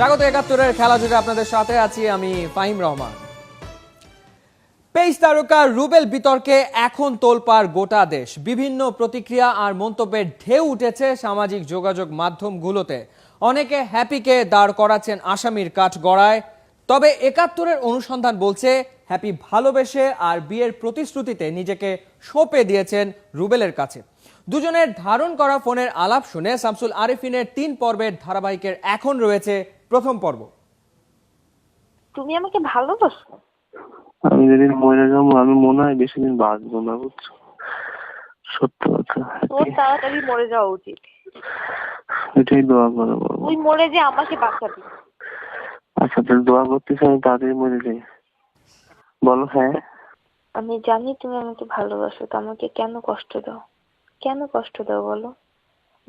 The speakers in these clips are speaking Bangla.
স্বাগত ৭১-এর খেলা জুড়ে আপনাদের সাথে আছি আমি ফাহিম রহমান। পেস তারকা রুবেল বিতর্কে এখন তোলপাড় গোটা দেশ। বিভিন্ন প্রতিক্রিয়া আর মন্তব্যের ঢেউ উঠেছে সামাজিক যোগাযোগ মাধ্যমগুলোতে। অনেকে হ্যাপিকে দাঁড় করাচ্ছেন আসামির কাঠগড়ায়। তবে ৭১-এর অনুসন্ধান বলছে হ্যাপি ভালোবেসে আর বিয়ের প্রতিশ্রুতিতে নিজেকে সঁপে দিয়েছেন রুবেলের কাছে। দুজনের ধারণ করা ফোনের আলাপ শুনে শামসুল আরেফিনের ৩ পর্বের ধারাবাহিকের এখন রয়েছে প্রথম পর্ব। তুমি আমাকে ভালোবাসো? আমি যেদিন মরে যাবো আমি মনে হয় বেশি দিন বাঁচবো না, বুঝছো? সত্য কথা, তোর তাড়াতাড়ি মরে যাওয়া উচিত। এটাই দোয়া করো। তুই মরে যে আমাকে বাঁচাবি। আচ্ছা, তাহলে দোয়া করতেছি আমি তাড়াতাড়ি মরে যাই। বলো। হ্যাঁ, আমি জানি তুমি আমাকে ভালোবাসো, তো আমাকে কেন কষ্ট দাও? কেন কষ্ট দাও বলো?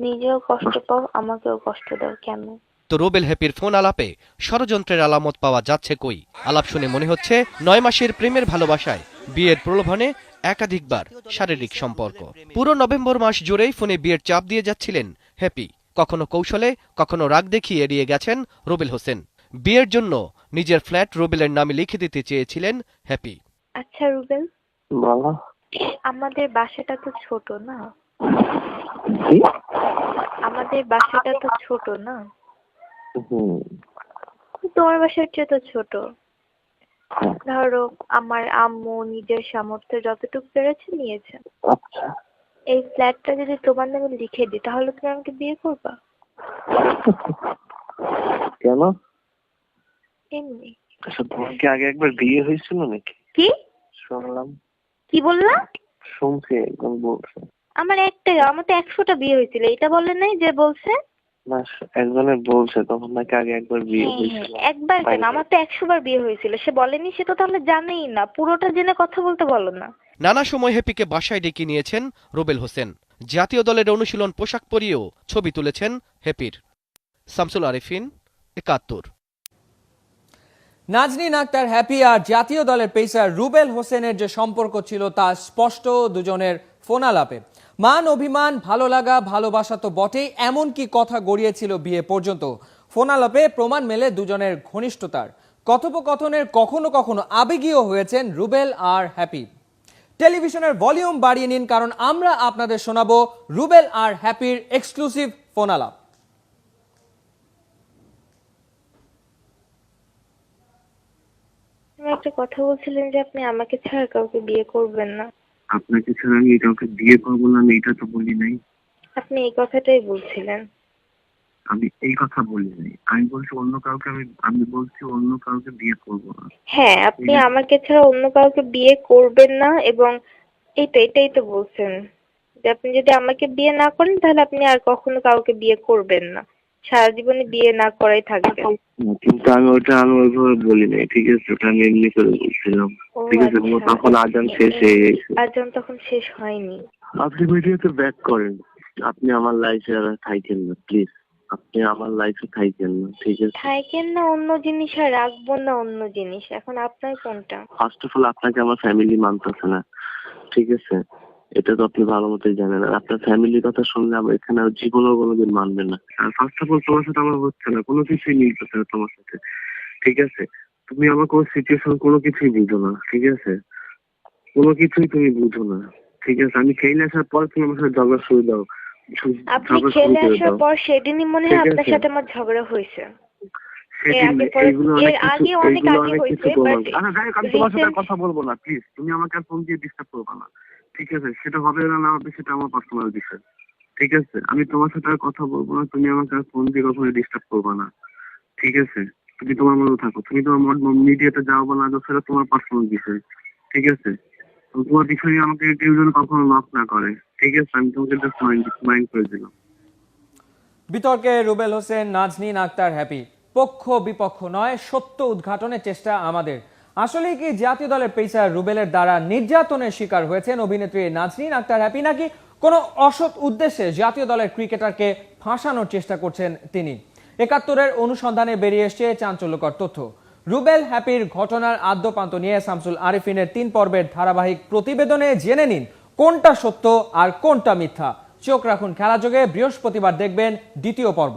নিজেও কষ্ট পাও, আমাকেও কষ্ট দাও কেন? তো রুবেল হ্যাপির ফোন আলাপে ষড়যন্ত্রের আলামত পাওয়া যাচ্ছে কই? আলাপ শুনে মনে হচ্ছে ৯ মাসের প্রেমের ভালোবাসায় বিয়ের প্রলোভনে একাধিকবার শারীরিক সম্পর্ক। পুরো নভেম্বর মাস জুড়েই ফোনে বিয়ের চাপ দিয়ে যাচ্ছিলেন হ্যাপি। কখনো কৌশলে, কখনো রাগ দেখিয়ে এড়িয়ে গেছেন রুবেল হোসেন। বিয়ের জন্য নিজের ফ্ল্যাট রুবেলের নামে লিখে দিতে চেয়েছিলেন হ্যাপি। আচ্ছা রুবেল, বলো। আমাদের বাসাটা তো ছোট না? কি? আমাদের বাসাটা তো ছোট না? তোমার বাসার চেয়ে তো ছোট। ধরো আমার আম্মু নিজের সামর্থ্যে যতটুকু পেরেছে নিয়েছে। আচ্ছা, এই ফ্ল্যাটটা যদি তোমার নামে লিখে দিই তাহলে তুমি আমাকে বিয়ে করবা? কেন? এমনি। আচ্ছা, তোমার কি আগে একবার বিয়ে হয়েছিল নাকি? কি শুনলাম। কি বললা? শুনছি একদম বলছে। আমার একটাই, আমার তো 100টা বিয়ে হয়েছিল, এটা বলে নাই যে বলছে? না, একজনের বলছে তখন নাকি আগে একবার বিয়ে হয়েছিল। একবার কেন, আমার তো 100 বার বিয়ে হয়েছিল। সে বলেনি, সে তো তাহলে জানেই না। পুরোটা জেনে কথা বলতে বলো না। নানা সময় হ্যাপিকে বাসায় ডেকে নিয়েছেন রুবেল হোসেন। জাতীয় দলের অনুশীলন পোশাক পরিয়েও ছবি তুলেছেন হ্যাপির। শামসুল আরেফিন, ৭১। নাজনীন আক্তার হ্যাপি আর জাতীয় দলের পেসার রুবেল হোসেনের যে সম্পর্ক ছিল তা স্পষ্ট দুজনের ফোন আলাপে। মান অভিমান, ভালো লাগা, ভালোবাসা তো বটেই, এমনকি কথা গড়িয়েছিল বিয়ে পর্যন্ত। ফোন আলাপে প্রমাণ মেলে দুজনের ঘনিষ্ঠতার। কথোপকথনের কখনো কখনো আবেগীয় হয়েছেন রুবেল আর হ্যাপি। টেলিভিশনের ভলিউম বাড়িয়ে নিন, কারণ আমরা আপনাদের শোনাবো রুবেল আর হ্যাপির এক্সক্লুসিভ ফোন আলাপ। তুমি একটা কথা বলছিলেন যে আপনি আমাকে ছাড়া কাউকে বিয়ে করবেন না। আপনাকে ছাড়া আমি কাউকে বিয়ে করবো না, এটা তো বলি নাই। আপনি এই কথাটাই বলছিলেন। আমি এই কথা বলি নাই। আমি বলছি অন্য কাউকে, আমি বলছি অন্য কাউকে বিয়ে করবো না। হ্যাঁ, আপনি আমাকে ছাড়া অন্য কাউকে বিয়ে করবেন না, এবং এটাই তো বলছেন যে আপনি যদি আমাকে বিয়ে না করেন তাহলে আপনি আর কখনো কাউকে বিয়ে করবেন না, সারা জীবনে বিয়ে না করাই থাকবেন। কিন্তু আমি ওইভাবে বলি নাই, ঠিক আছে? ওটা আমি এমনি করে বলছিলাম, ঠিক আছে? তখন আজান শেষ হয়ে গেছে। আজান তখন শেষ হয়নি। আপনি ভিডিওতে ব্যাক করেন। আপনি আমার লাইফে আর থাকেন না, প্লিজ। আপনি আমার লাইফে থাকেন না, ঠিক আছে? থাকেন না অন্য জিনিস, আর রাখবো না অন্য জিনিস। এখন আপনার কোনটা? ফার্স্ট অফ অল আপনাকে আমার ফ্যামিলি মানতেছে না, ঠিক আছে? এটা তো আপনি ভালো মতোই জানেন। আর আপনার ফ্যামিলির কথা শুনলে আমার এখানে আর জীবনেও কোনোদিন মানবেন না। আর ফার্স্ট অফ অল তোমার সাথে আমার হচ্ছে না, কোনো কিছুই মিলতেছে না তোমার সাথে, ঠিক আছে? তুমি আমার কোনো সিচুয়েশন কোনো কিছুই বুঝো না, ঠিক আছে? কোনো কিছুই তুমি বুঝো না, ঠিক আছে? আমি খেলে আসার পর তুমি আমার সাথে ঝগড়া শুরু দাও। আপনি খেলে আসার পর সেদিনই মনে হয় আপনার সাথে আমার ঝগড়া হয়েছে। কথা বলবো না, প্লিজ। তুমি আমাকে আর ফোন দিয়ে ডিস্টার্ব করবে না, ঠিক আছে? সেটা হবে না হবে সেটা আমার পার্সোনাল বিষয়, ঠিক আছে? আমি তোমার সাথে আর কথা বলবো না। তুমি আমাকে আর ফোন দিয়ে কখনো ডিস্টার্ব করবে না, ঠিক আছে? তুমি তোমার মতো থাকো। তুমি তোমার মিডিয়াতে যাও বা না যাও সেটা তোমার পার্সোনাল বিষয়, ঠিক আছে? তোমার বিষয়ে আমাকে কেউ যেন কখনো নক না করে, ঠিক আছে? আমি তোমাকে জাস্ট মাইন্ড করে দিলাম। বিতর্কে রুবেল হোসেন, নাজনীন আক্তার হ্যাপি। পক্ষ বিপক্ষ নয়, সত্য উদ্ঘাটনের চেষ্টা আমাদের। আসলে কি জাতীয় দলের পেসার রুবেলের দ্বারা নির্যাতনের শিকার হয়েছেন অভিনেত্রী নাজনীন আক্তার হ্যাপি, নাকি কোনো অসৎ উদ্দেশ্যে জাতীয় দলের ক্রিকেটারকে ফাঁসানোর চেষ্টা করছেন তিনি? ৭১-এর অনুসন্ধানে বেরিয়ে এসেছে চাঞ্চল্যকর তথ্য। রুবেল হ্যাপির ঘটনার আদ্যপান্ত নিয়ে শামসুল আরেফিনের ৩ পর্বের ধারাবাহিক প্রতিবেদনে জেনে নিন কোনটা সত্য আর কোনটা মিথ্যা। চোখ রাখুন খেলা যোগে, বৃহস্পতিবার দেখবেন দ্বিতীয় পর্ব।